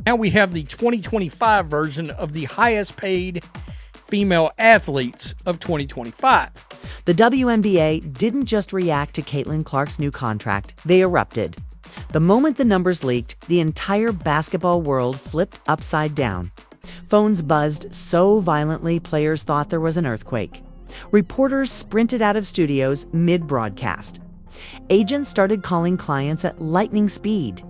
Now we have the 2025 version of the highest paid female athletes of 2025. The WNBA didn't just react to Caitlin Clark's new contract, they erupted. The moment the numbers leaked, the entire basketball world flipped upside down. Phones buzzed so violently players thought there was an earthquake. Reporters sprinted out of studios mid-broadcast. Agents started calling clients at lightning speed.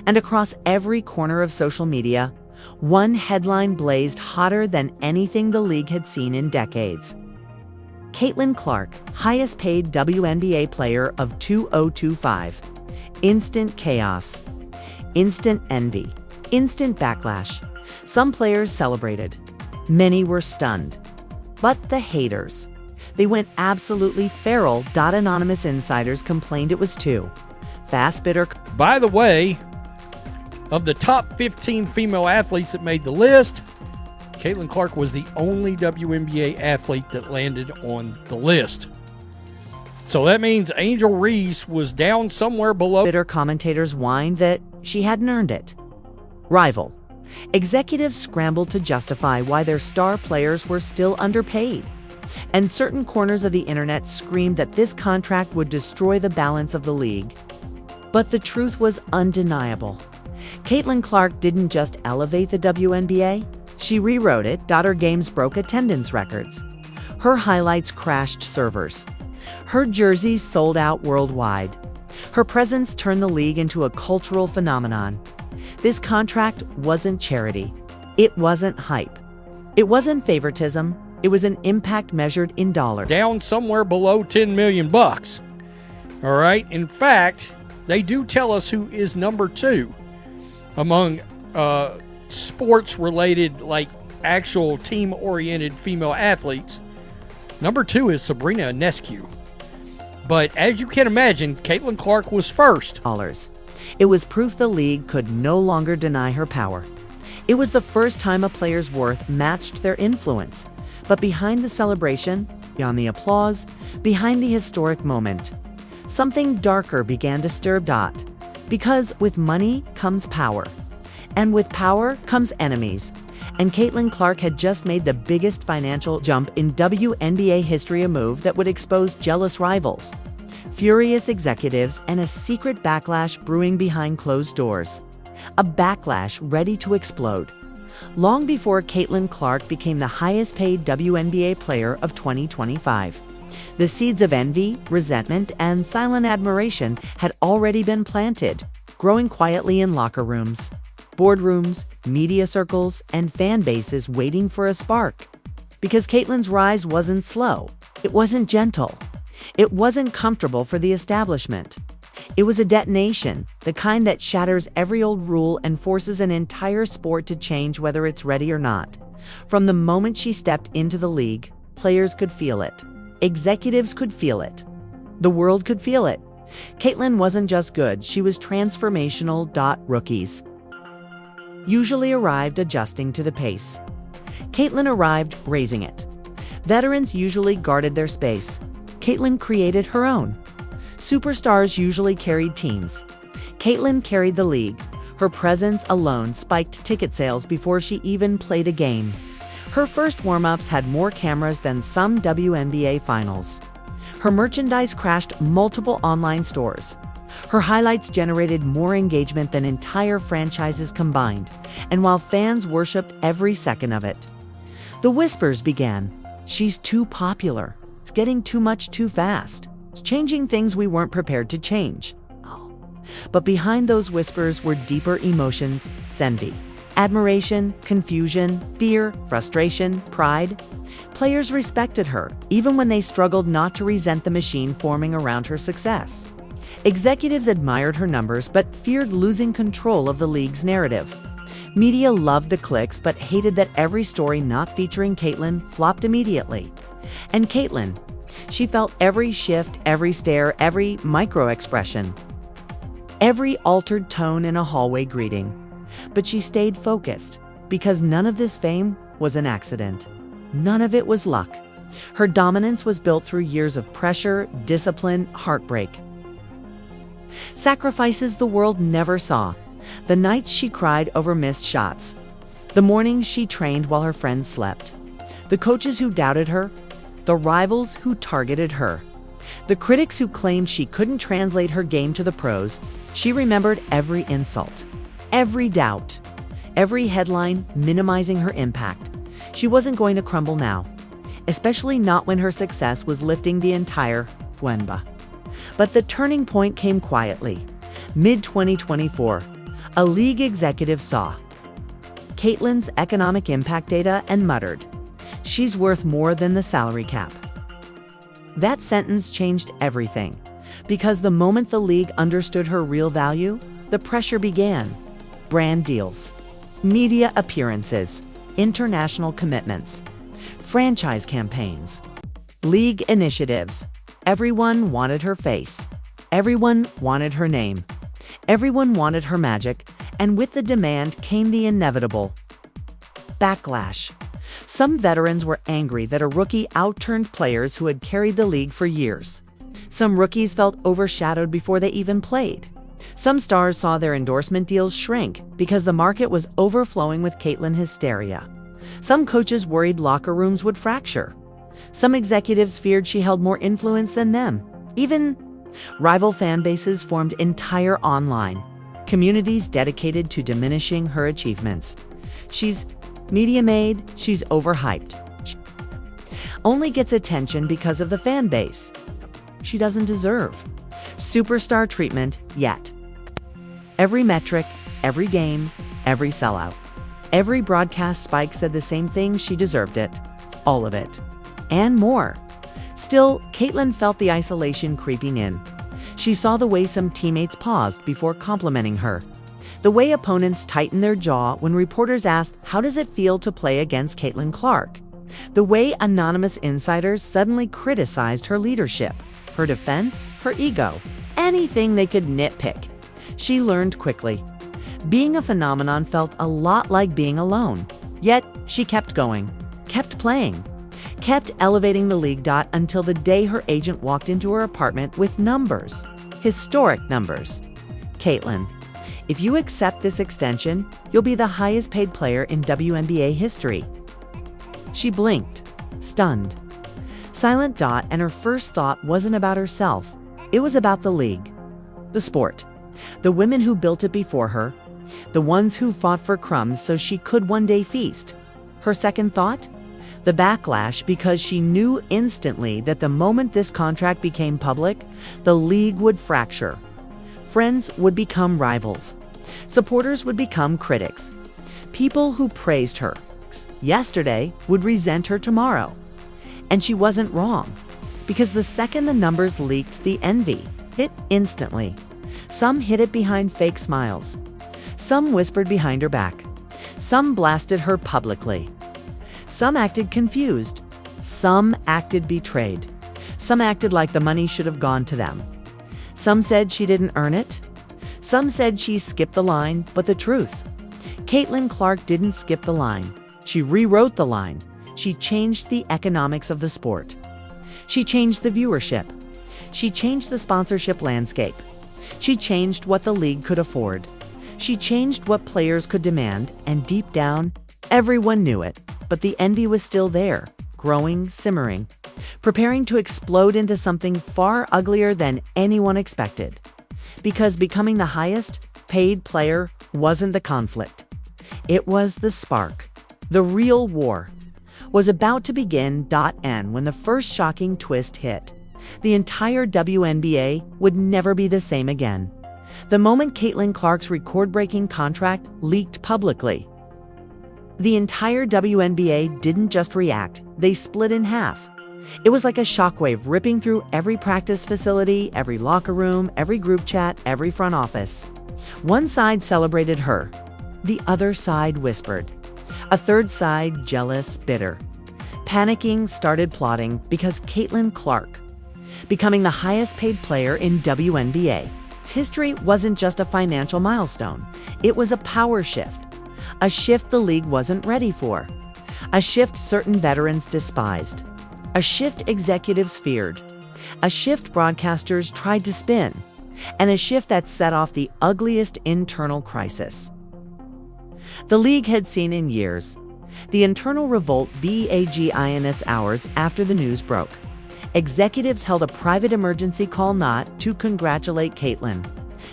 And across every corner of social media, one headline blazed hotter than anything the league had seen in decades. Caitlin Clark, highest paid WNBA player of 2025. Instant chaos. Instant envy. Instant backlash. Some players celebrated. Many were stunned. But the haters. They went absolutely feral. Anonymous insiders complained it was too. Fast bitter. By the way, of the top 15 female athletes that made the list, Caitlin Clark was the only WNBA athlete that landed on the list. So that means Angel Reese was down somewhere below. Bitter commentators whined that she hadn't earned it. Rival. Executives scrambled to justify why their star players were still underpaid. And certain corners of the internet screamed that this contract would destroy the balance of the league. But the truth was undeniable. Caitlin Clark didn't just elevate the WNBA, she rewrote it. Her games broke attendance records. Her highlights crashed servers. Her jerseys sold out worldwide. Her presence turned the league into a cultural phenomenon. This contract wasn't charity. It wasn't hype. It wasn't favoritism. It was an impact measured in dollars. Down somewhere below $10 million. All right. In fact, they do tell us who is number two among sports-related, like actual team-oriented female athletes. Number two is Sabrina Ionescu. But as you can imagine, Caitlin Clark was first. It was proof the league could no longer deny her power. It was the first time a player's worth matched their influence. But behind the celebration, beyond the applause, behind the historic moment, something darker began to stir. Because with money comes power. And with power comes enemies. And Caitlin Clark had just made the biggest financial jump in WNBA history, a move that would expose jealous rivals, furious executives, and a secret backlash brewing behind closed doors. A backlash ready to explode. Long before Caitlin Clark became the highest paid WNBA player of 2025. The seeds of envy, resentment, and silent admiration had already been planted, growing quietly in locker rooms, boardrooms, media circles, and fan bases waiting for a spark. Because Caitlin's rise wasn't slow. It wasn't gentle. It wasn't comfortable for the establishment. It was a detonation, the kind that shatters every old rule and forces an entire sport to change whether it's ready or not. From the moment she stepped into the league, players could feel it. Executives could feel it. The world could feel it. Caitlin wasn't just good, she was transformational. Rookies usually arrived adjusting to the pace. Caitlin arrived raising it. Veterans usually guarded their space. Caitlin created her own. Superstars usually carried teams. Caitlin carried the league. Her presence alone spiked ticket sales before she even played a game. Her first warm-ups had more cameras than some WNBA finals. Her merchandise crashed multiple online stores. Her highlights generated more engagement than entire franchises combined, and while fans worshiped every second of it, the whispers began. She's too popular. It's getting too much too fast. It's changing things we weren't prepared to change. But behind those whispers were deeper emotions, envy, admiration, confusion, fear, frustration, pride. Players respected her, even when they struggled not to resent the machine forming around her success. Executives admired her numbers but feared losing control of the league's narrative. Media loved the clicks but hated that every story not featuring Caitlin flopped immediately. And Caitlin, she felt every shift, every stare, every micro-expression, every altered tone in a hallway greeting. But she stayed focused, because none of this fame was an accident. None of it was luck. Her dominance was built through years of pressure, discipline, heartbreak. Sacrifices the world never saw. The nights she cried over missed shots. The mornings she trained while her friends slept. The coaches who doubted her. The rivals who targeted her. The critics who claimed she couldn't translate her game to the pros. She remembered every insult, every doubt, every headline minimizing her impact. She wasn't going to crumble now, especially not when her success was lifting the entire WNBA. But the turning point came quietly. Mid-2024, a league executive saw Caitlyn's economic impact data and muttered, "She's worth more than the salary cap." That sentence changed everything, because the moment the league understood her real value, the pressure began. Brand deals, media appearances, international commitments, franchise campaigns, league initiatives. Everyone wanted her face. Everyone wanted her name. Everyone wanted her magic, and with the demand came the inevitable backlash. Some veterans were angry that a rookie outturned players who had carried the league for years. Some rookies felt overshadowed before they even played. Some stars saw their endorsement deals shrink because the market was overflowing with Caitlyn hysteria. Some coaches worried locker rooms would fracture. Some executives feared she held more influence than them. Even rival fan bases formed entire online communities dedicated to diminishing her achievements. She's media-made, she's overhyped. She only gets attention because of the fan base. She doesn't deserve superstar treatment yet. Every metric, every game, every sellout, every broadcast spike said the same thing: she deserved it. All of it. And more. Still, Caitlyn felt the isolation creeping in. She saw the way some teammates paused before complimenting her. The way opponents tightened their jaw when reporters asked, "How does it feel to play against Caitlyn Clark?" The way anonymous insiders suddenly criticized her leadership, her defense, her ego, anything they could nitpick. She learned quickly. Being a phenomenon felt a lot like being alone. Yet, she kept going, kept playing, kept elevating the league. Until the day her agent walked into her apartment with numbers. Historic numbers. "Caitlyn, if you accept this extension, you'll be the highest paid player in WNBA history." She blinked, stunned. Silent. And her first thought wasn't about herself. It was about the league, the sport, the women who built it before her, the ones who fought for crumbs so she could one day feast. Her second thought? The backlash, because she knew instantly that the moment this contract became public, the league would fracture. Friends would become rivals. Supporters would become critics. People who praised her yesterday would resent her tomorrow. And she wasn't wrong, because the second the numbers leaked, the envy hit instantly. Some hid it behind fake smiles. Some whispered behind her back. Some blasted her publicly. Some acted confused. Some acted betrayed. Some acted like the money should have gone to them. Some said she didn't earn it. Some said she skipped the line, but the truth: Caitlyn Clark didn't skip the line. She rewrote the line. She changed the economics of the sport. She changed the viewership. She changed the sponsorship landscape. She changed what the league could afford. She changed what players could demand, and deep down, everyone knew it. But the envy was still there, growing, simmering, preparing to explode into something far uglier than anyone expected. Because becoming the highest paid player wasn't the conflict. It was the spark. The real war was about to begin. And when the first shocking twist hit, the entire WNBA would never be the same again. The moment Caitlyn Clark's record-breaking contract leaked publicly, the entire WNBA didn't just react, they split in half. It was like a shockwave ripping through every practice facility, every locker room, every group chat, every front office. One side celebrated her. The other side whispered. A third side, jealous, bitter, panicking, started plotting because Caitlyn Clark, becoming the highest paid player in WNBA, history wasn't just a financial milestone. It was a power shift. A shift the league wasn't ready for. A shift certain veterans despised. A shift executives feared. A shift broadcasters tried to spin. and a shift that set off the ugliest internal crisis the league had seen in years. The internal revolt began hours after the news broke. Executives held a private emergency call not to congratulate Caitlin,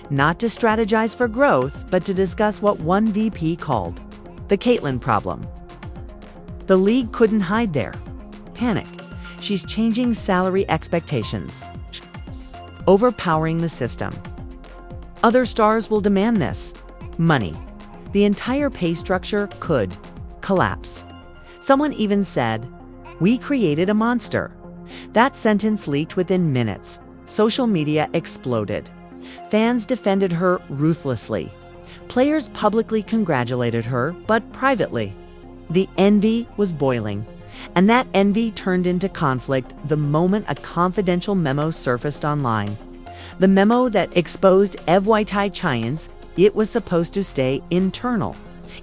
not to strategize for growth, but to discuss what one VP called the Caitlin problem. The league couldn't hide there. Panic. She's changing salary expectations, overpowering the system. Other stars will demand this. Money. The entire pay structure could collapse. Someone even said, "We created a monster." That sentence leaked within minutes. Social media exploded. Fans defended her ruthlessly. Players publicly congratulated her, but privately. The envy was boiling, and that envy turned into conflict the moment a confidential memo surfaced online. The memo that exposed FYI Chyan's, it was supposed to stay internal.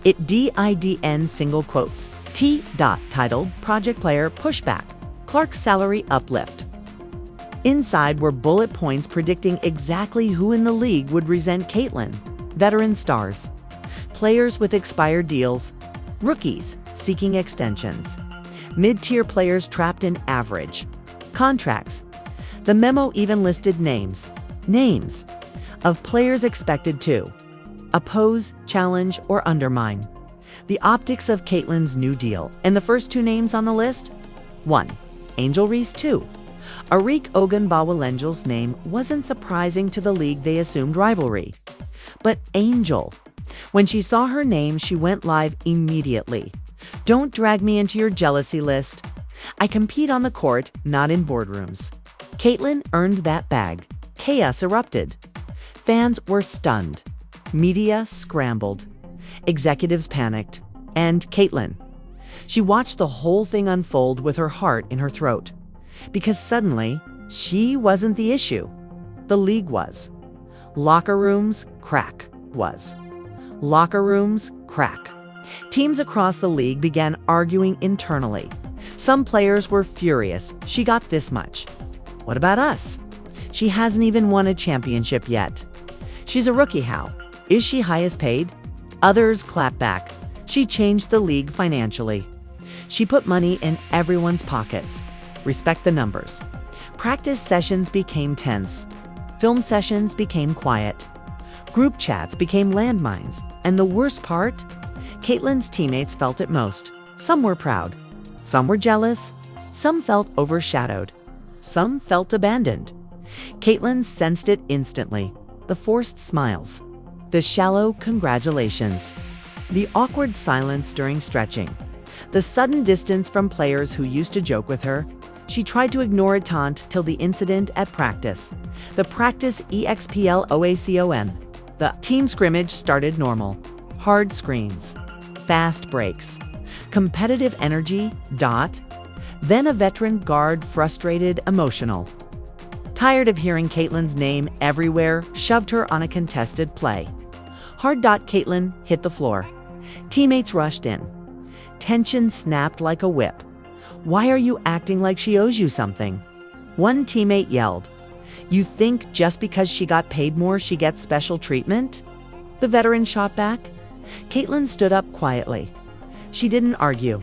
It didn't single quotes. T. titled Project Player Pushback, Clark's Salary Uplift. Inside were bullet points predicting exactly who in the league would resent Caitlin. Veteran stars, players with expired deals, rookies seeking extensions, mid-tier players trapped in average contracts. The memo even listed names of players expected to oppose, challenge, or undermine the optics of Caitlin's new deal. And the first two names on the list? 1. Angel Reese. 2. Arik Ogunbowale-Angel's name wasn't surprising to the league. They assumed rivalry. But Angel, when she saw her name, she went live immediately. "Don't drag me into your jealousy list. I compete on the court, not in boardrooms." Caitlin earned that bag. Chaos erupted. Fans were stunned. Media scrambled. Executives panicked. And Caitlin. She watched the whole thing unfold with her heart in her throat. Because suddenly, she wasn't the issue. The league was. Locker rooms, crack. Locker rooms, crack. Teams across the league began arguing internally. Some players were furious. "She got this much. What about us? She hasn't even won a championship yet. She's a rookie, how? Is she highest paid?" Others clapped back. "She changed the league financially. She put money in everyone's pockets. Respect the numbers." Practice sessions became tense. Film sessions became quiet. Group chats became landmines. And the worst part? Caitlin's teammates felt it most. Some were proud. Some were jealous. Some felt overshadowed. Some felt abandoned. Caitlin sensed it instantly. The forced smiles. The shallow congratulations. The awkward silence during stretching. The sudden distance from players who used to joke with her. She tried to ignore a taunt till the incident at practice. The practice EXPLOACON. The team scrimmage started normal. Hard screens. Fast breaks. Competitive energy. Then a veteran guard, frustrated, emotional. Tired of hearing Caitlin's name everywhere, shoved her on a contested play. Hard. Caitlin hit the floor. Teammates rushed in. Tension snapped like a whip. "Why are you acting like she owes you something?" One teammate yelled. "You think just because she got paid more, she gets special treatment?" The veteran shot back. Caitlin stood up quietly. She didn't argue.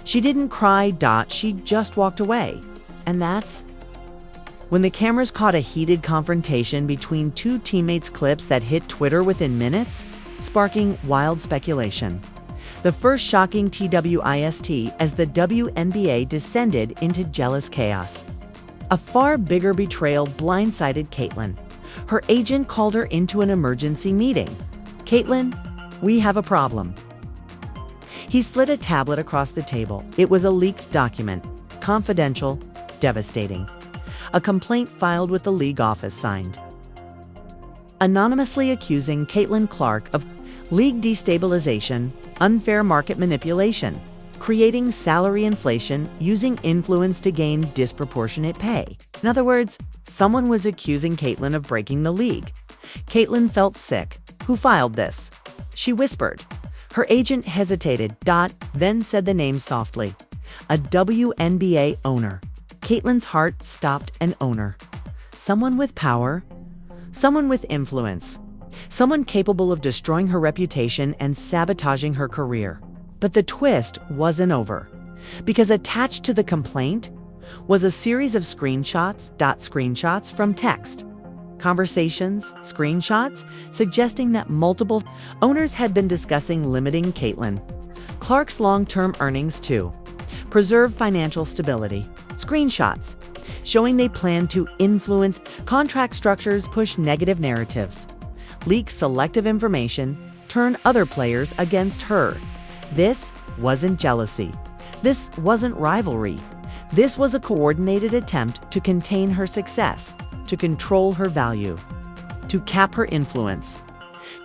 She didn't cry. She just walked away. And that's when the cameras caught a heated confrontation between two teammates, clips that hit Twitter within minutes, sparking wild speculation. The first shocking twist as the WNBA descended into jealous chaos. A far bigger betrayal blindsided Caitlin. Her agent called her into an emergency meeting. "Caitlin, we have a problem." He slid a tablet across the table. It was a leaked document. Confidential, devastating. A complaint filed with the league office signed. Anonymously accusing Caitlin Clark of league destabilization, unfair market manipulation, creating salary inflation, using influence to gain disproportionate pay. In other words, someone was accusing Caitlin of breaking the league. Caitlin felt sick. Who filed this? She whispered. Her agent hesitated. Then said the name softly. A WNBA owner. Caitlin's heart stopped. An owner. Someone with power. Someone with influence. Someone capable of destroying her reputation and sabotaging her career. But the twist wasn't over, because attached to the complaint was a series of screenshots from text, conversations, screenshots, suggesting that multiple owners had been discussing limiting Caitlin Clark's long-term earnings to preserve financial stability. Screenshots showing they plan to influence contract structures, push negative narratives, leak selective information, turn other players against her. This wasn't jealousy. This wasn't rivalry. This was a coordinated attempt to contain her success, to control her value, to cap her influence,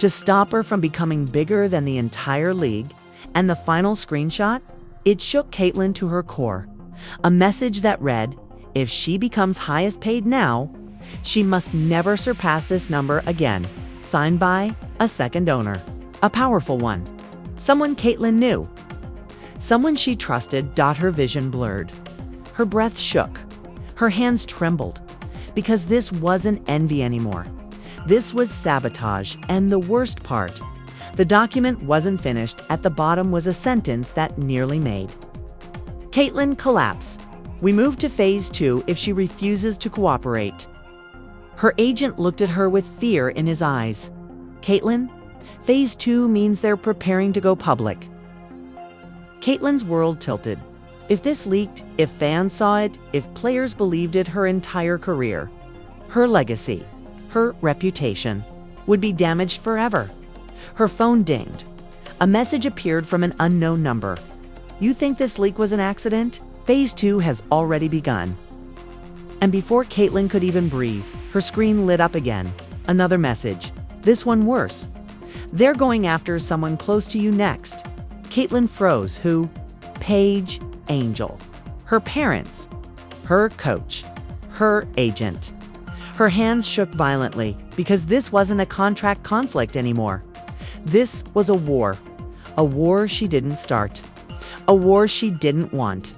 to stop her from becoming bigger than the entire league. And the final screenshot? It shook Caitlin to her core. A message that read, if she becomes highest paid now, she must never surpass this number again. Signed by a second owner. A powerful one. Someone Caitlin knew. Someone she trusted. Her vision blurred. Her breath shook. Her hands trembled. Because this wasn't envy anymore. This was sabotage. And the worst part, the document wasn't finished. At the bottom was a sentence that nearly made Caitlin collapse. We move to phase 2 if she refuses to cooperate. Her agent looked at her with fear in his eyes. Caitlin, phase 2 means they're preparing to go public. Caitlin's world tilted. If this leaked, if fans saw it, if players believed it, her entire career, her legacy, her reputation would be damaged forever. Her phone dinged. A message appeared from an unknown number. You think this leak was an accident? Phase 2 has already begun. And before Caitlin could even breathe, her screen lit up again. Another message. This one worse. They're going after someone close to you next. Caitlin froze. Who? Paige Angel. Her parents. Her coach. Her agent. Her hands shook violently because this wasn't a contract conflict anymore. This was a war. A war she didn't start. A war she didn't want.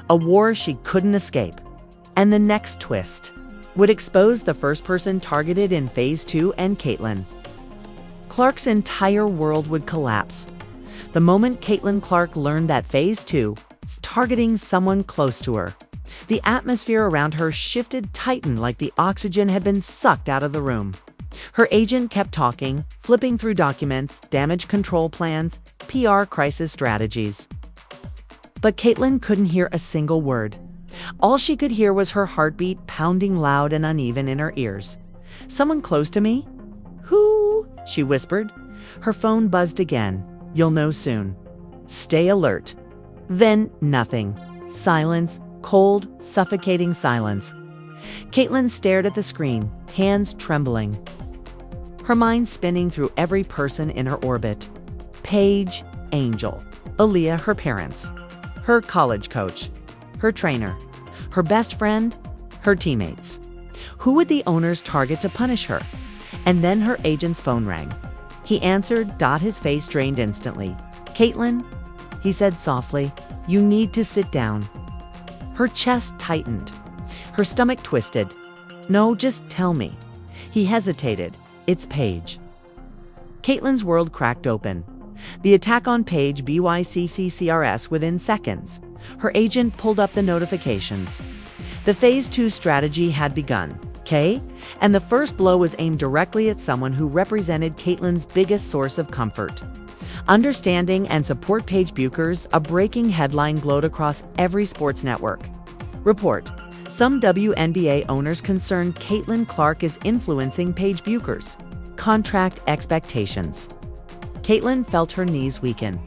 A war she couldn't escape. And the next twist would expose the first person targeted in phase 2 and Caitlin. Clark's entire world would collapse. The moment Caitlin Clark learned that phase 2 was targeting someone close to her, the atmosphere around her shifted, tightened like the oxygen had been sucked out of the room. Her agent kept talking, flipping through documents, damage control plans, PR crisis strategies. But Caitlin couldn't hear a single word. All she could hear was her heartbeat pounding loud and uneven in her ears. Someone close to me? Who? She whispered. Her phone buzzed again. You'll know soon. Stay alert. Then nothing. Silence. Cold, suffocating silence. Caitlin stared at the screen, hands trembling. Her mind spinning through every person in her orbit. Paige, Angel, Aaliyah, her parents, her college coach, her trainer, her best friend, her teammates. Who would the owners target to punish her? And then her agent's phone rang. He answered. His face drained instantly. Caitlin, he said softly, you need to sit down. Her chest tightened. Her stomach twisted. No, just tell me. He hesitated. It's Paige. Caitlin's world cracked open. The attack on Paige BYCCCRS within seconds. Her agent pulled up the notifications. The phase 2 strategy had begun. And the first blow was aimed directly at someone who represented Caitlin's biggest source of comfort. Understanding and support Paige Bueckers, a breaking headline glowed across every sports network. Report. Some WNBA owners concerned Caitlin Clark is influencing Paige Bueckers' contract expectations. Caitlin felt her knees weaken.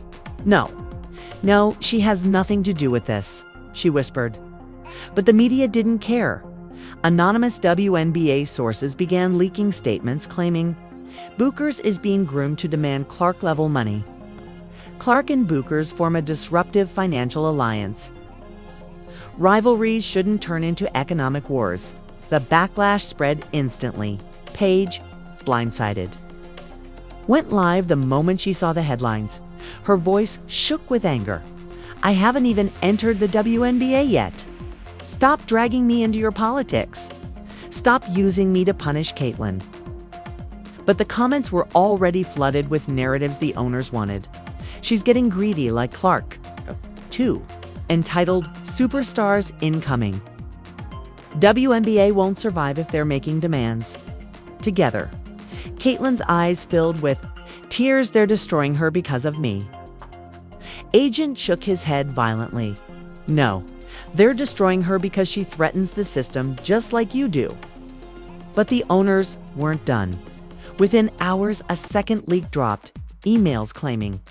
No, she has nothing to do with this, she whispered. But the media didn't care. Anonymous WNBA sources began leaking statements claiming Bueckers is being groomed to demand Clark-level money. Clark and Bueckers form a disruptive financial alliance. Rivalries shouldn't turn into economic wars. The backlash spread instantly. Paige, blindsided, went live the moment she saw the headlines. Her voice shook with anger. I haven't even entered the WNBA yet. Stop dragging me into your politics. Stop using me to punish Caitlin. But the comments were already flooded with narratives the owners wanted. She's getting greedy like Clark, too, entitled Superstars Incoming. WNBA won't survive if they're making demands. Together. Caitlyn's eyes filled with tears. They're destroying her because of me. Agent shook his head violently. No, they're destroying her because she threatens the system just like you do. But the owners weren't done. Within hours, a second leak dropped, emails claiming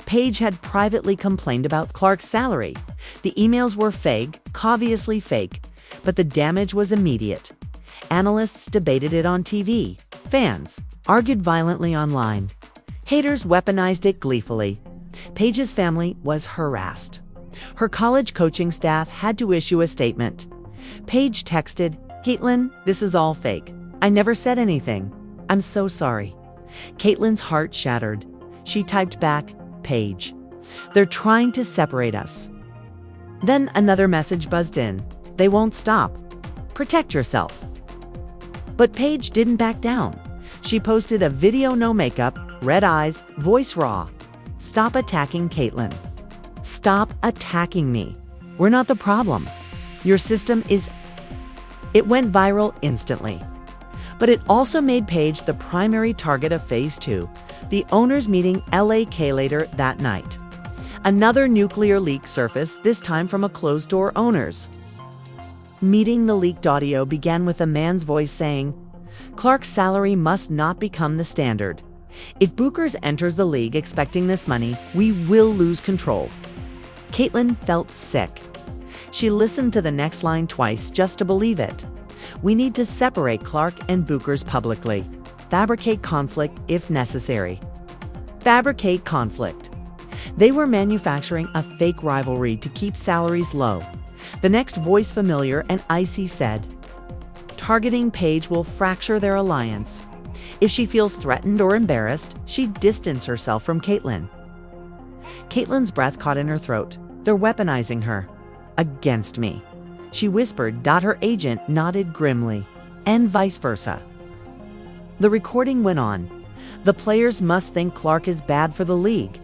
Paige had privately complained about Clark's salary. The emails were fake, obviously fake, but the damage was immediate. Analysts debated it on TV. Fans argued violently online. Haters weaponized it gleefully. Paige's family was harassed. Her college coaching staff had to issue a statement. Paige texted, "Caitlyn, this is all fake. I never said anything. I'm so sorry." Caitlyn's heart shattered. She typed back, "Paige, they're trying to separate us." Then another message buzzed in. "They won't stop. Protect yourself." But Paige didn't back down. She posted a video, no makeup, red eyes, voice raw. "Stop attacking Caitlyn. Stop attacking me. We're not the problem. Your system is..." It went viral instantly. But it also made Paige the primary target of Phase 2, the owners meeting LAK later that night. Another nuclear leak surfaced, this time from a closed-door owners. Meeting. The leaked audio began with a man's voice saying, "Clark's salary must not become the standard. If Bookers enters the league expecting this money, we will lose control." Caitlyn felt sick. She listened to the next line twice just to believe it. "We need to separate Clark and Bookers publicly. Fabricate conflict if necessary." Fabricate conflict. They were manufacturing a fake rivalry to keep salaries low. The next voice, familiar and icy, said, "Targeting Paige will fracture their alliance. If she feels threatened or embarrassed, she'd distance herself from Caitlyn." Caitlyn's breath caught in her throat. "They're weaponizing her. Against me," she whispered. Her agent nodded grimly, and vice versa. The recording went on. "The players must think Clark is bad for the league.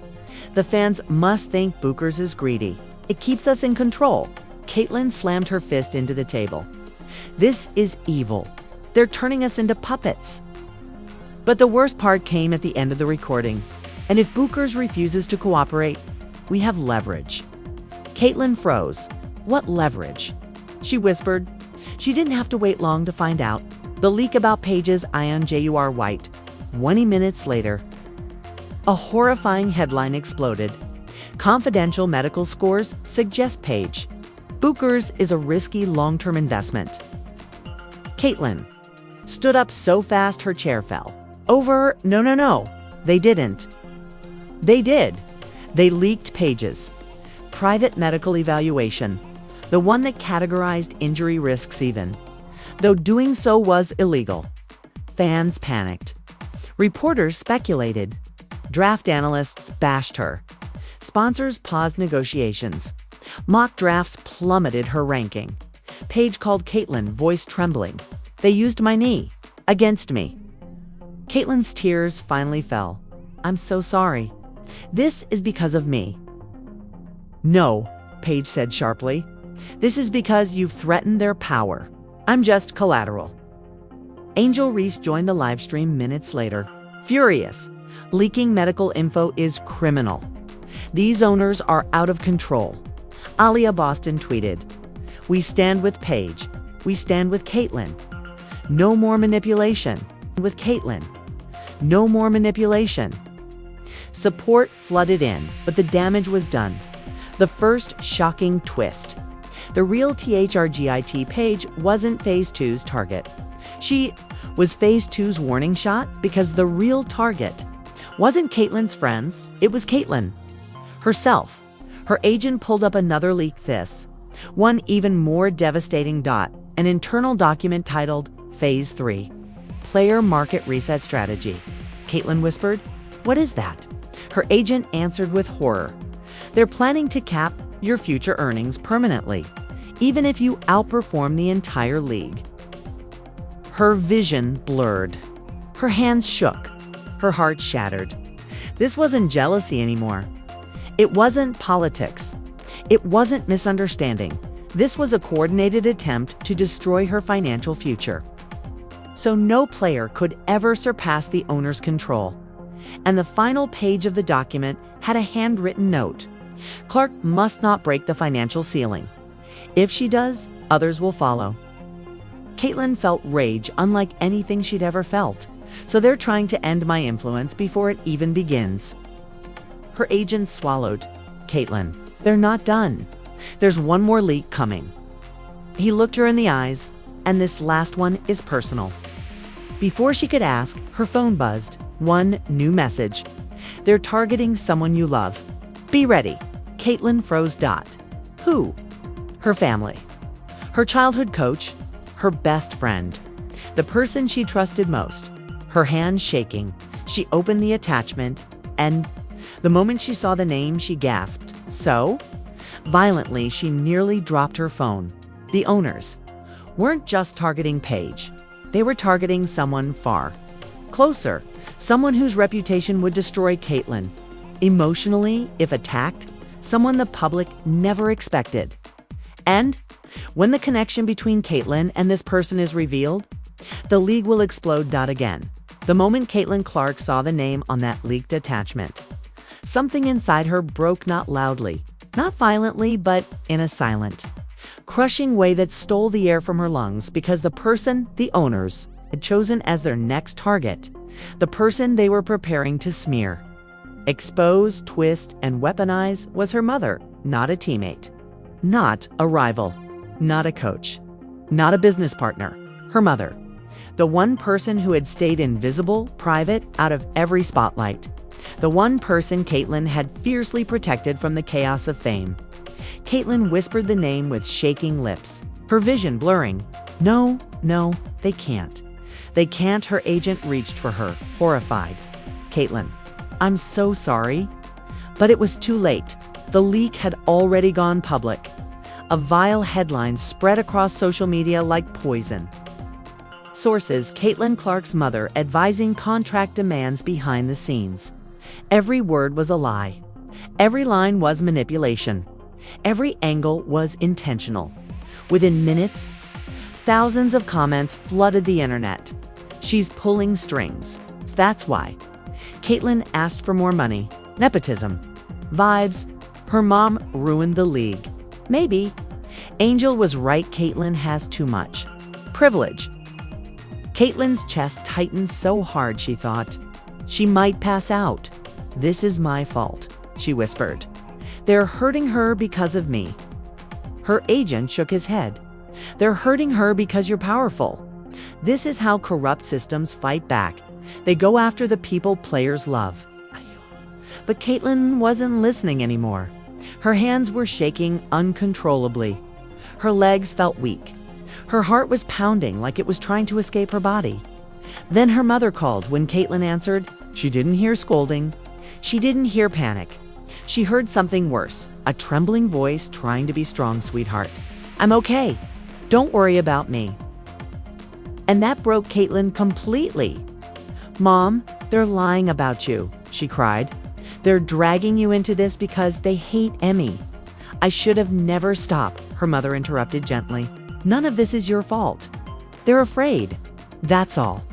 The fans must think Bookers is greedy. It keeps us in control." Caitlyn slammed her fist into the table. "This is evil. They're turning us into puppets." But the worst part came at the end of the recording. "And if Bookers refuses to cooperate, we have leverage." Caitlyn froze. "What leverage?" she whispered. She didn't have to wait long to find out. The leak about Paige's INJUR White. 20 minutes later, a horrifying headline exploded. "Confidential medical scores suggest Paige. Bookers is a risky long-term investment." Caitlyn stood up so fast her chair fell. "Over? No. They didn't. They did. They leaked Paige's private medical evaluation, the one that categorized injury risks even, though doing so was illegal." Fans panicked. Reporters speculated. Draft analysts bashed her. Sponsors paused negotiations. Mock drafts plummeted her ranking. Paige called Caitlyn, voice trembling. "They used my knee against me." Caitlyn's tears finally fell. "I'm so sorry. This is because of me." "No," Paige said sharply. "This is because you've threatened their power. I'm just collateral." Angel Reese joined the live stream minutes later. Furious. "Leaking medical info is criminal. These owners are out of control." Alia Boston tweeted, "We stand with Paige. We stand with Caitlyn. No more manipulation. With Caitlyn. No more manipulation." Support flooded in, but the damage was done. The first shocking twist. The real THRGIT Paige wasn't Phase 2's target. She was Phase 2's warning shot, because the real target wasn't Caitlyn's friends, it was Caitlyn herself. Her agent pulled up another leak, this one even more devastating. An internal document titled Phase 3, Player Market Reset Strategy. Caitlyn whispered, "What is that?" Her agent answered with horror, "They're planning to cap your future earnings permanently, even if you outperform the entire league." Her vision blurred. Her hands shook. Her heart shattered. This wasn't jealousy anymore. It wasn't politics. It wasn't misunderstanding. This was a coordinated attempt to destroy her financial future. So no player could ever surpass the owner's control. And the final page of the document had a handwritten note. Clark must not break the financial ceiling. If she does, others will follow. Caitlin felt rage unlike anything she'd ever felt. So they're trying to end my influence before it even begins. Her agent swallowed. Caitlin, they're not done. There's one more leak coming. He looked her in the eyes, and this last one is personal. Before she could ask, her phone buzzed. One new message. They're targeting someone you love. Be ready. Caitlin froze. Who? Her family. Her childhood coach. Her best friend. The person she trusted most. Her hands shaking, she opened the attachment, and the moment she saw the name, she gasped. So? Violently, she nearly dropped her phone. The owners weren't just targeting Paige. They were targeting someone far closer, someone whose reputation would destroy Caitlin. Emotionally, if attacked, someone the public never expected. And when the connection between Caitlin and this person is revealed, the league will explode. Again. The moment Caitlin Clark saw the name on that leaked attachment, something inside her broke, not loudly, not violently, but in a silent, crushing way that stole the air from her lungs, because the person the owners had chosen as their next target, the person they were preparing to smear, expose, twist, and weaponize, was her mother, not a teammate, not a rival, not a coach, not a business partner, her mother. The one person who had stayed invisible, private, out of every spotlight. The one person Caitlin had fiercely protected from the chaos of fame. Caitlin whispered the name with shaking lips, her vision blurring. No, they can't. They can't. Her agent reached for her, horrified. Caitlin, I'm so sorry. But it was too late. The leak had already gone public. A vile headline spread across social media like poison. Sources: Caitlin Clark's mother advising contract demands behind the scenes. Every word was a lie. Every line was manipulation. Every angle was intentional. Within minutes, thousands of comments flooded the internet. She's pulling strings. That's why. Caitlin asked for more money. Nepotism. Vibes. Her mom ruined the league. Maybe. Angel was right. Caitlin has too much. Privilege. Caitlin's chest tightened so hard she thought she might pass out. This is my fault, she whispered. They're hurting her because of me. Her agent shook his head. They're hurting her because you're powerful. This is how corrupt systems fight back. They go after the people players love. But Caitlin wasn't listening anymore. Her hands were shaking uncontrollably. Her legs felt weak. Her heart was pounding like it was trying to escape her body. Then her mother called. When Caitlin answered, she didn't hear scolding. She didn't hear panic. She heard something worse, a trembling voice trying to be strong. Sweetheart, I'm okay. Don't worry about me. And that broke Caitlin completely. Mom, they're lying about you, she cried. They're dragging you into this because they hate Emmy. I should have never stopped, her mother interrupted gently. None of this is your fault. They're afraid. That's all.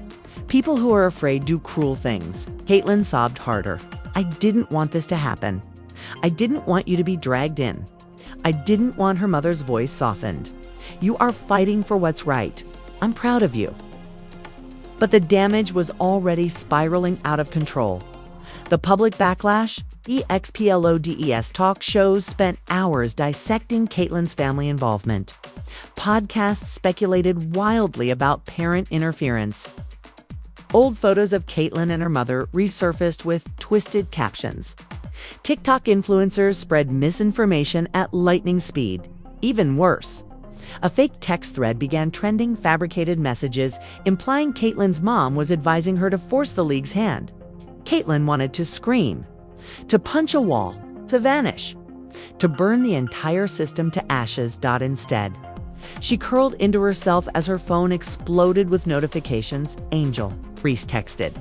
People who are afraid do cruel things. Caitlin sobbed harder. I didn't want this to happen. I didn't want you to be dragged in. I didn't want. Her mother's voice softened. You are fighting for what's right. I'm proud of you. But the damage was already spiraling out of control. The public backlash, EXPLODES talk shows spent hours dissecting Caitlin's family involvement. Podcasts speculated wildly about parent interference. Old photos of Caitlin and her mother resurfaced with twisted captions. TikTok influencers spread misinformation at lightning speed. Even worse, a fake text thread began trending, fabricated messages implying Caitlin's mom was advising her to force the league's hand. Caitlin wanted to scream, to punch a wall, to vanish, to burn the entire system to ashes. Instead, she curled into herself as her phone exploded with notifications. Angel, Reese texted.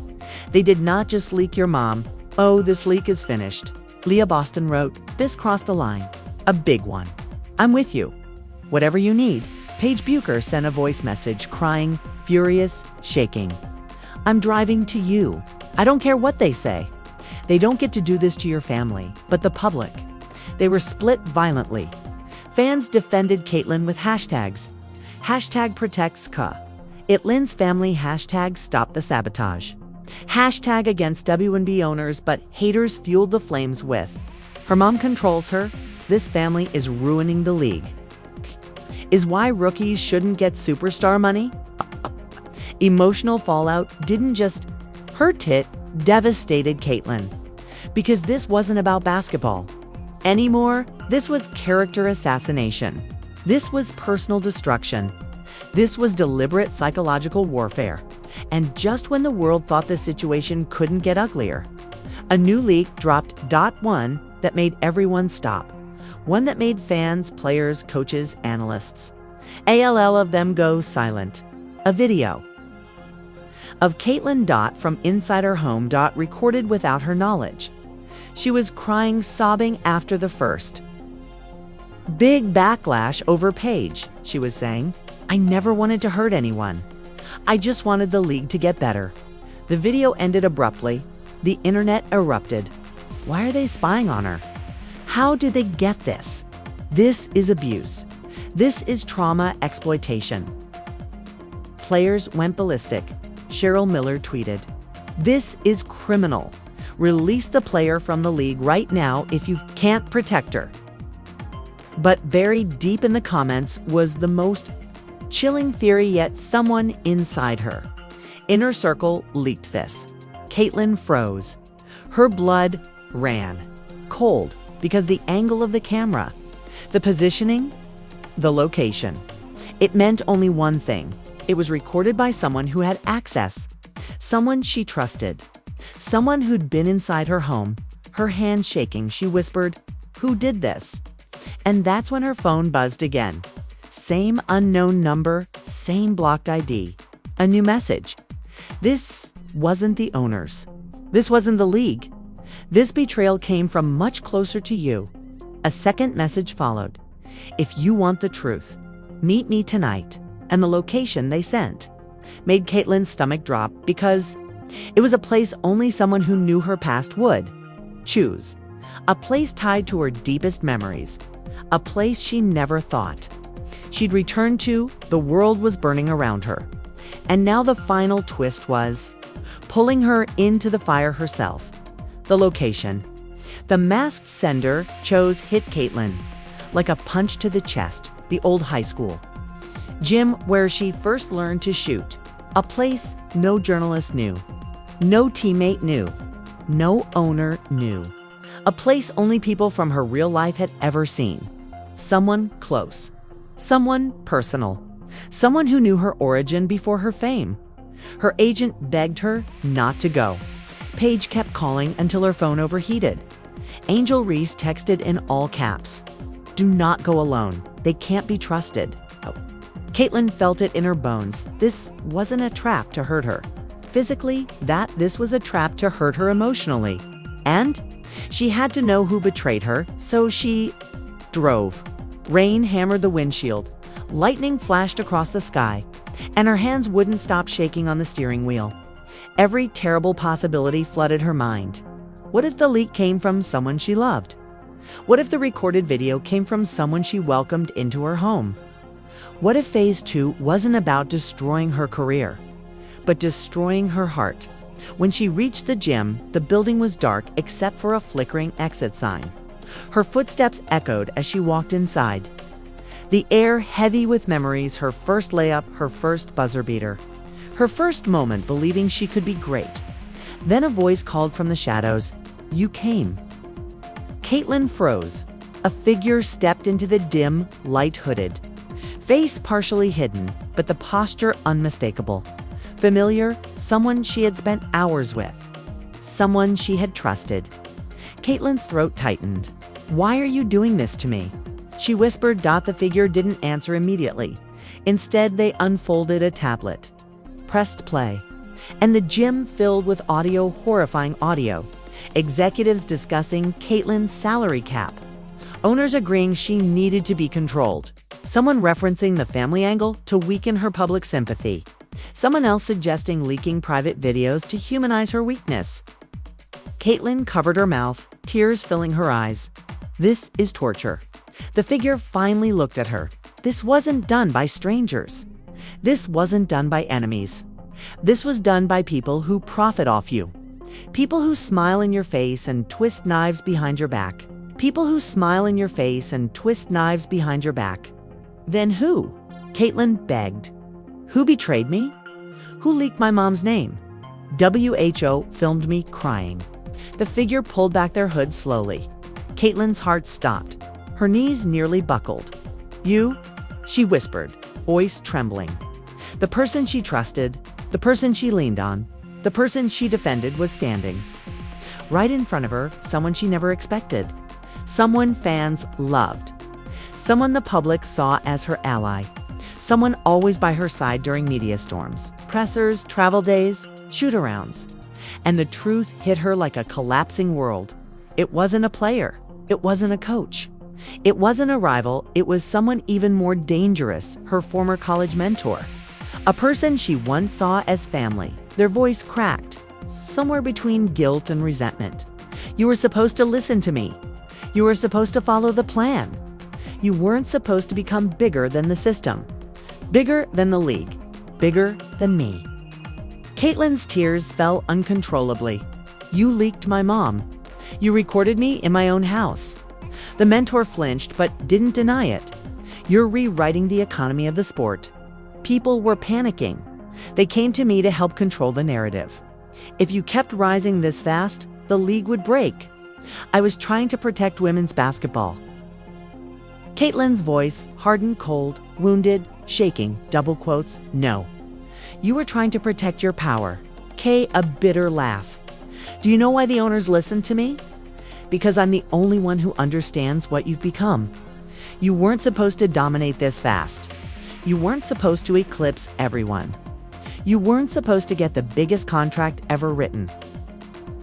They did not just leak your mom. Oh, this leak is finished. Leah Boston wrote, this crossed the line. A big one. I'm with you. Whatever you need. Paige Bucher sent a voice message, crying, furious, shaking. I'm driving to you. I don't care what they say. They don't get to do this to your family, but the public. They were split violently. Fans defended Caitlyn with hashtags. Hashtag protects Ka. Itlin's family hashtag stop the sabotage. Hashtag against WNBA owners, but haters fueled the flames with. Her mom controls her. This family is ruining the league. Is why rookies shouldn't get superstar money? Emotional fallout didn't just hurt it, devastated Caitlyn. Because this wasn't about basketball anymore. This was character assassination. This was personal destruction. This was deliberate psychological warfare. And just when the world thought the situation couldn't get uglier, a new leak dropped. One that made everyone stop. One that made fans, players, coaches, analysts, all of them go silent. A video of Caitlyn. From inside her home. Recorded without her knowledge. She was crying, sobbing after the first big backlash over Paige. She was saying, I never wanted to hurt anyone. I just wanted the league to get better. The video ended abruptly. The internet erupted. Why are they spying on her? How did they get this? This is abuse. This is trauma exploitation. Players went ballistic. Cheryl Miller tweeted, this is criminal. Release the player from the league right now if you can't protect her. But buried deep in the comments was the most chilling theory yet. Someone inside her inner circle leaked this. Caitlyn froze. Her blood ran cold because the angle of the camera, the positioning, the location. It meant only one thing. It was recorded by someone who had access, someone she trusted, someone who'd been inside her home. Her hand shaking, she whispered, who did this? And that's when her phone buzzed again. Same unknown number, same blocked ID. A new message. This wasn't the owners. This wasn't the league. This betrayal came from much closer to you. A second message followed. If you want the truth, meet me tonight. And the location they sent made Caitlyn's stomach drop because it was a place only someone who knew her past would choose. A place tied to her deepest memories. A place she never thought she'd return to. The world was burning around her. And now the final twist was pulling her into the fire herself. The location. The masked sender chose hit Caitlyn like a punch to the chest. The old high school gym where she first learned to shoot. A place no journalist knew. No teammate knew. No owner knew. A place only people from her real life had ever seen. Someone close. Someone personal. Someone who knew her origin before her fame. Her agent begged her not to go. Paige kept calling until her phone overheated. Angel Reese texted in all caps, do not go alone. They can't be trusted. Caitlyn felt it in her bones. This wasn't a trap to hurt her physically, this was a trap to hurt her emotionally. And she had to know who betrayed her, so she drove. Rain hammered the windshield. Lightning flashed across the sky, and her hands wouldn't stop shaking on the steering wheel. Every terrible possibility flooded her mind. What if the leak came from someone she loved? What if the recorded video came from someone she welcomed into her home? What if phase 2 wasn't about destroying her career, but destroying her heart? When she reached the gym, the building was dark except for a flickering exit sign. Her footsteps echoed as she walked inside. The air heavy with memories, her first layup, her first buzzer beater, her first moment believing she could be great. Then a voice called from the shadows, you came. Caitlyn froze. A figure stepped into the dim, light hooded. Face partially hidden, but the posture unmistakable. Familiar, someone she had spent hours with. Someone she had trusted. Caitlyn's throat tightened. Why are you doing this to me? She whispered. The figure didn't answer immediately. Instead, they unfolded a tablet. Pressed play. and the gym filled with horrifying audio. Executives discussing Caitlyn's salary cap. Owners agreeing she needed to be controlled. Someone referencing the family angle to weaken her public sympathy. Someone else suggesting leaking private videos to humanize her weakness. Caitlyn covered her mouth, tears filling her eyes. This is torture. The figure finally looked at her. This wasn't done by strangers. This wasn't done by enemies. This was done by people who profit off you. People who smile in your face and twist knives behind your back. People who smile in your face and twist knives behind your back. Then who? Caitlyn begged. Who betrayed me? Who leaked my mom's name? WHO filmed me crying. The figure pulled back their hood slowly. Caitlyn's heart stopped. Her knees nearly buckled. You? She whispered, voice trembling. The person she trusted, the person she leaned on, the person she defended was standing. Right in front of her, someone she never expected. Someone fans loved. Someone the public saw as her ally. Someone always by her side during media storms, pressers, travel days, shoot-arounds. And the truth hit her like a collapsing world. It wasn't a player. It wasn't a coach. It wasn't a rival. It was someone even more dangerous, her former college mentor. A person she once saw as family. Their voice cracked, somewhere between guilt and resentment. You were supposed to listen to me. You were supposed to follow the plan. You weren't supposed to become bigger than the system. Bigger than the league. Bigger than me. Caitlyn's tears fell uncontrollably. You leaked my mom. You recorded me in my own house. The mentor flinched but didn't deny it. You're rewriting the economy of the sport. People were panicking. They came to me to help control the narrative. If you kept rising this fast, the league would break. I was trying to protect women's basketball. Caitlyn's voice, hardened, cold, wounded, shaking, double quotes, no. You were trying to protect your power. Kay, a bitter laugh. Do you know why the owners listened to me? Because I'm the only one who understands what you've become. You weren't supposed to dominate this fast. You weren't supposed to eclipse everyone. You weren't supposed to get the biggest contract ever written.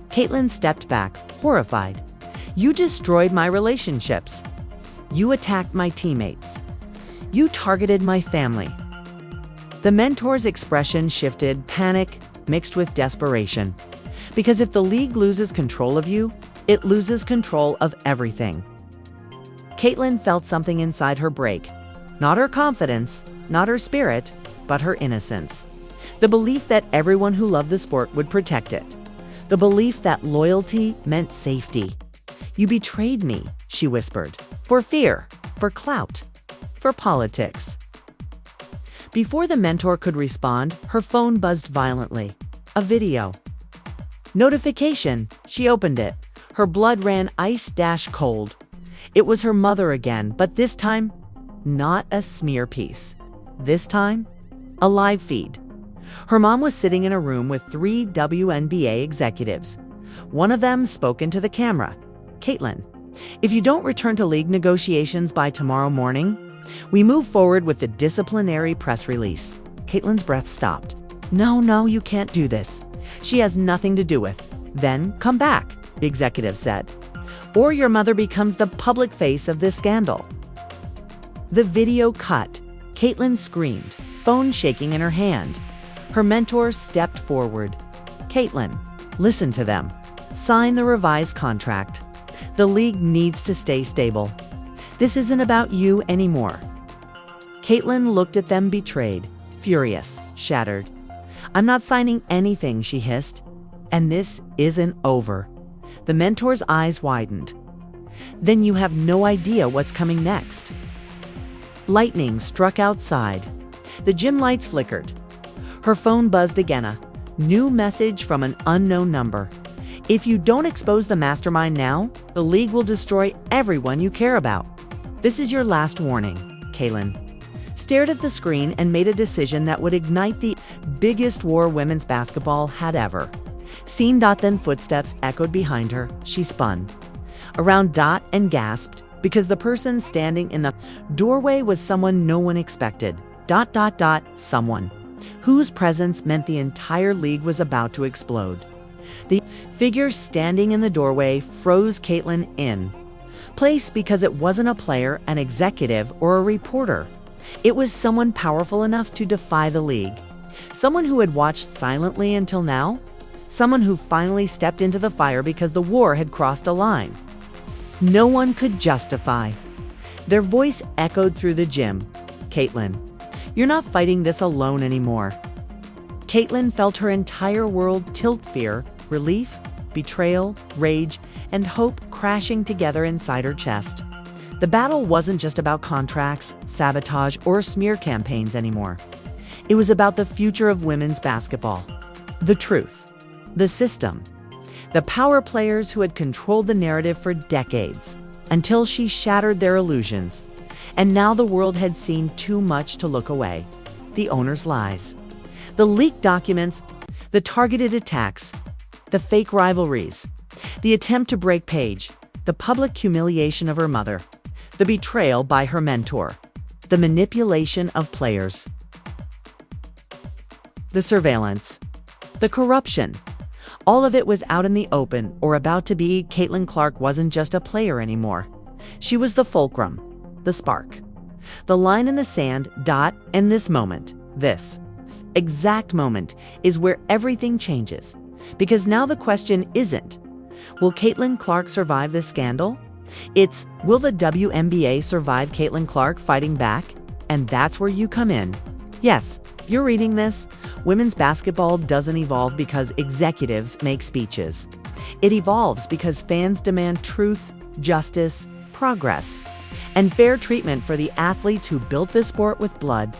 Caitlyn stepped back, horrified. You destroyed my relationships. You attacked my teammates. You targeted my family. The mentor's expression shifted, panic mixed with desperation. Because if the league loses control of you, it loses control of everything. Caitlyn felt something inside her break. Not her confidence, not her spirit, but her innocence. The belief that everyone who loved the sport would protect it. The belief that loyalty meant safety. You betrayed me, she whispered. For fear, for clout, for politics. Before the mentor could respond, her phone buzzed violently. A video. Notification. She opened it. Her blood ran ice-cold. It was her mother again, but this time, not a smear piece. This time, a live feed. Her mom was sitting in a room with 3 WNBA executives. One of them spoke into the camera. Caitlyn, if you don't return to league negotiations by tomorrow morning, we move forward with the disciplinary press release. Caitlyn's breath stopped. No, you can't do this. She has nothing to do with. Then come back, the executive said. Or your mother becomes the public face of this scandal. The video cut. Caitlyn screamed, phone shaking in her hand. Her mentor stepped forward. Caitlyn, listen to them. Sign the revised contract. The league needs to stay stable. This isn't about you anymore. Caitlyn looked at them betrayed, furious, shattered. I'm not signing anything, she hissed. And this isn't over. The mentor's eyes widened. Then you have no idea what's coming next. Lightning struck outside. The gym lights flickered. Her phone buzzed again, a new message from an unknown number. If you don't expose the mastermind now, the league will destroy everyone you care about. This is your last warning, Caitlyn. Stared at the screen and made a decision that would ignite the biggest war women's basketball had ever. Seen Dot, then footsteps echoed behind her. She spun around Dot and gasped because the person standing in the doorway was someone no one expected. Someone. whose presence meant the entire league was about to explode. The figure standing in the doorway froze Caitlin in place because it wasn't a player, an executive, or a reporter. It was someone powerful enough to defy the league. Someone who had watched silently until now. Someone who finally stepped into the fire because the war had crossed a line. No one could justify. Their voice echoed through the gym. Caitlin, you're not fighting this alone anymore. Caitlin felt her entire world tilt, fear, relief, betrayal, rage, and hope crashing together inside her chest. The battle wasn't just about contracts, sabotage, or smear campaigns anymore. It was about the future of women's basketball. The truth. The system. The power players who had controlled the narrative for decades, until she shattered their illusions. And now the world had seen too much to look away. The owner's lies. The leaked documents, the targeted attacks, the fake rivalries, the attempt to break Paige, the public humiliation of her mother, the betrayal by her mentor, the manipulation of players, the surveillance, the corruption. All of it was out in the open, or about to be. Caitlin Clark wasn't just a player anymore. She was the fulcrum, the spark, the line in the sand, and this moment, this exact moment, is where everything changes. Because now the question isn't, will Caitlin Clark survive this scandal? It's, will the WNBA survive Caitlin Clark fighting back? And that's where you come in. Yes, you're reading this. Women's basketball doesn't evolve because executives make speeches. It evolves because fans demand truth, justice, progress, and fair treatment for the athletes who built this sport with blood,